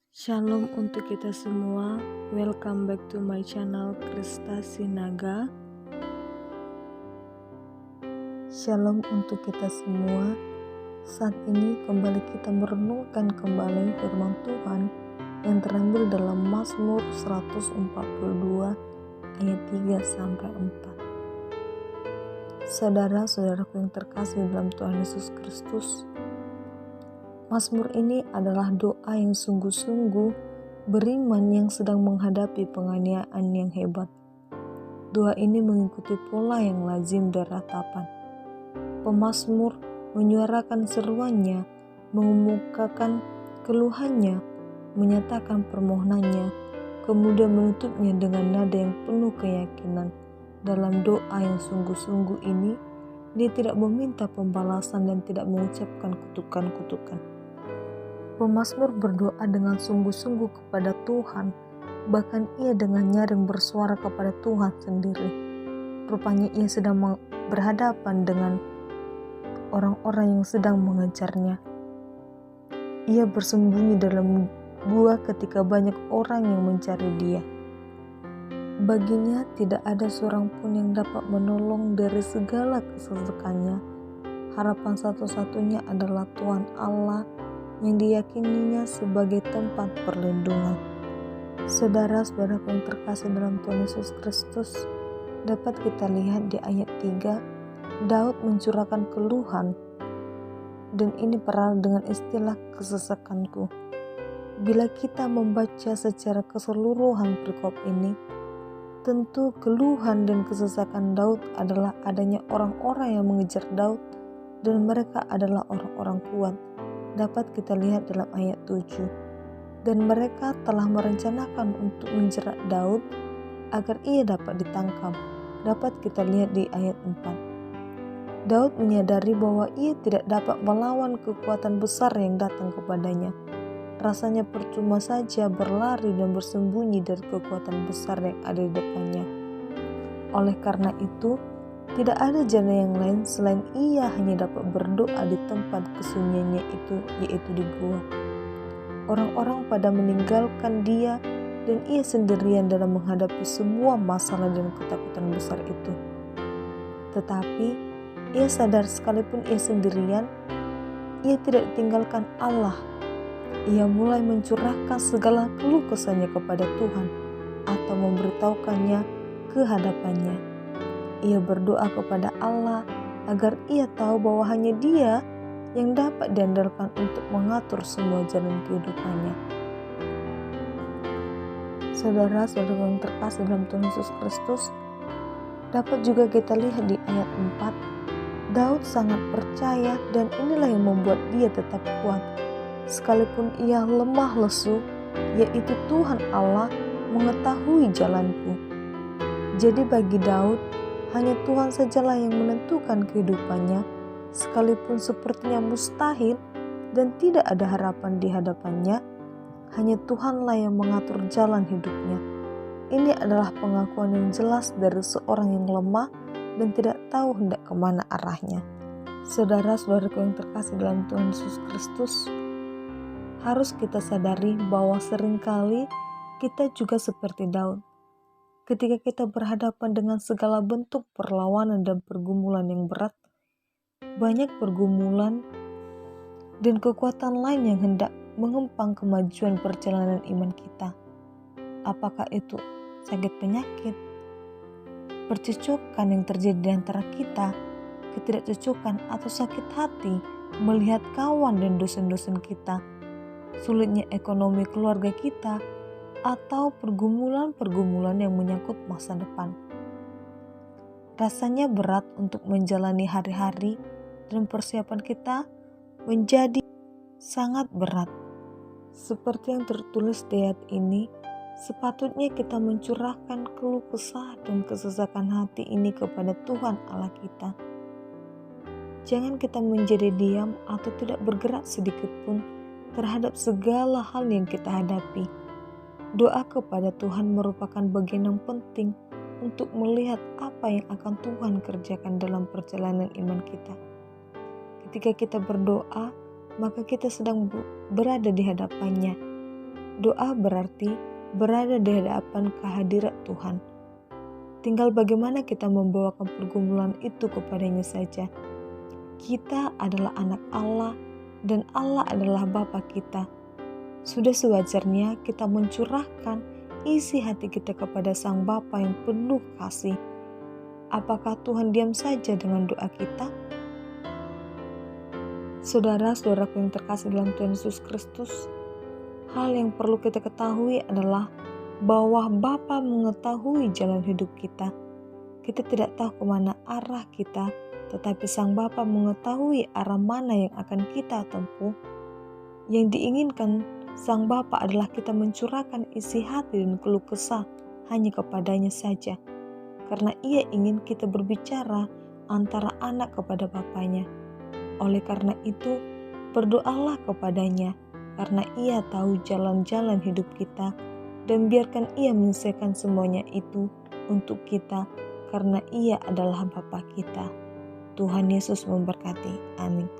Shalom untuk kita semua. Welcome back to my channel Krista Sinaga. Shalom untuk kita semua. Saat ini kembali kita merenungkan kembali firman Tuhan yang terambil dalam Mazmur 142 ayat 3 sampai 4. Saudara-saudaraku yang terkasih dalam Tuhan Yesus Kristus, Mazmur ini adalah doa yang sungguh-sungguh beriman yang sedang menghadapi penganiayaan yang hebat. Doa ini mengikuti pola yang lazim dari ratapan. Pemazmur menyuarakan seruannya, mengemukakan keluhannya, menyatakan permohonannya, kemudian menutupnya dengan nada yang penuh keyakinan. Dalam doa yang sungguh-sungguh ini, dia tidak meminta pembalasan dan tidak mengucapkan kutukan-kutukan. Pemazmur berdoa dengan sungguh-sungguh kepada Tuhan, bahkan ia dengan nyaring bersuara kepada Tuhan sendiri. Rupanya ia sedang berhadapan dengan orang-orang yang sedang mengejarnya. Ia bersembunyi dalam gua ketika banyak orang yang mencari dia. Baginya tidak ada seorang pun yang dapat menolong dari segala kesesakannya. Harapan satu-satunya adalah Tuhan Allah yang diyakininya sebagai tempat perlindungan. Saudara-saudaraku yang terkasih dalam Tuhan Yesus Kristus, dapat kita lihat di ayat 3, Daud mencurahkan keluhan, dan ini peralat dengan istilah kesesakanku. Bila kita membaca secara keseluruhan perikop ini, tentu keluhan dan kesesakan Daud adalah adanya orang-orang yang mengejar Daud, dan mereka adalah orang-orang kuat. Dapat kita lihat dalam ayat 7. Dan mereka telah merencanakan untuk menjerat Daud agar ia dapat ditangkap. Dapat kita lihat di ayat 4. Daud menyadari bahwa ia tidak dapat melawan kekuatan besar yang datang kepadanya. Rasanya percuma saja berlari dan bersembunyi dari kekuatan besar yang ada di depannya. Oleh karena itu, tidak ada jalan yang lain selain ia hanya dapat berdoa di tempat kesunyiannya itu, yaitu di gua. Orang-orang pada meninggalkan dia dan ia sendirian dalam menghadapi semua masalah dan ketakutan besar itu. Tetapi ia sadar sekalipun ia sendirian, ia tidak ditinggalkan Allah. Ia mulai mencurahkan segala keluh kesahnya kepada Tuhan atau memberitahukannya ke hadapannya. Ia berdoa kepada Allah agar ia tahu bahwa hanya Dia yang dapat diandalkan untuk mengatur semua jalan kehidupannya. Saudara-saudara yang terkasih dalam Tuhan Yesus Kristus, dapat juga kita lihat di ayat 4, Daud sangat percaya dan inilah yang membuat dia tetap kuat. Sekalipun ia lemah lesu, yaitu Tuhan Allah mengetahui jalanku. Jadi bagi Daud, hanya Tuhan sajalah yang menentukan kehidupannya, sekalipun sepertinya mustahil dan tidak ada harapan di hadapannya, hanya Tuhanlah yang mengatur jalan hidupnya. Ini adalah pengakuan yang jelas dari seorang yang lemah dan tidak tahu hendak kemana arahnya. Saudara-saudaraku yang terkasih dalam Tuhan Yesus Kristus, harus kita sadari bahwa seringkali kita juga seperti Daud. Ketika kita berhadapan dengan segala bentuk perlawanan dan pergumulan yang berat, banyak pergumulan dan kekuatan lain yang hendak mengempang kemajuan perjalanan iman kita. Apakah itu sakit penyakit, percecokan yang terjadi di antara kita, ketidakcocokan atau sakit hati melihat kawan dan dosen-dosen kita, sulitnya ekonomi keluarga kita, atau pergumulan-pergumulan yang menyangkut masa depan. Rasanya berat untuk menjalani hari-hari dan persiapan kita menjadi sangat berat. Seperti yang tertulis di ayat ini, sepatutnya kita mencurahkan keluh kesah dan kesesakan hati ini kepada Tuhan Allah kita. Jangan kita menjadi diam atau tidak bergerak sedikit pun terhadap segala hal yang kita hadapi. Doa kepada Tuhan merupakan bagian yang penting untuk melihat apa yang akan Tuhan kerjakan dalam perjalanan iman kita. Ketika kita berdoa, maka kita sedang berada di hadapannya. Doa berarti berada di hadapan kehadirat Tuhan. Tinggal bagaimana kita membawakan pergumulan itu kepadanya saja. Kita adalah anak Allah dan Allah adalah Bapa kita. Sudah sewajarnya kita mencurahkan isi hati kita kepada Sang Bapa yang penuh kasih. Apakah Tuhan diam saja dengan doa kita? Saudara-saudaraku yang terkasih dalam Tuhan Yesus Kristus, hal yang perlu kita ketahui adalah bahwa Bapa mengetahui jalan hidup kita. Kita tidak tahu kemana arah kita, tetapi Sang Bapa mengetahui arah mana yang akan kita tempuh. Yang diinginkan Sang Bapa adalah kita mencurahkan isi hati dan keluh kesah hanya kepadanya saja. Karena Ia ingin kita berbicara antara anak kepada Bapanya. Oleh karena itu, berdoalah kepadanya, karena Ia tahu jalan-jalan hidup kita, dan biarkan Ia menyelesaikan semuanya itu untuk kita, karena Ia adalah Bapa kita. Tuhan Yesus memberkati. Amin.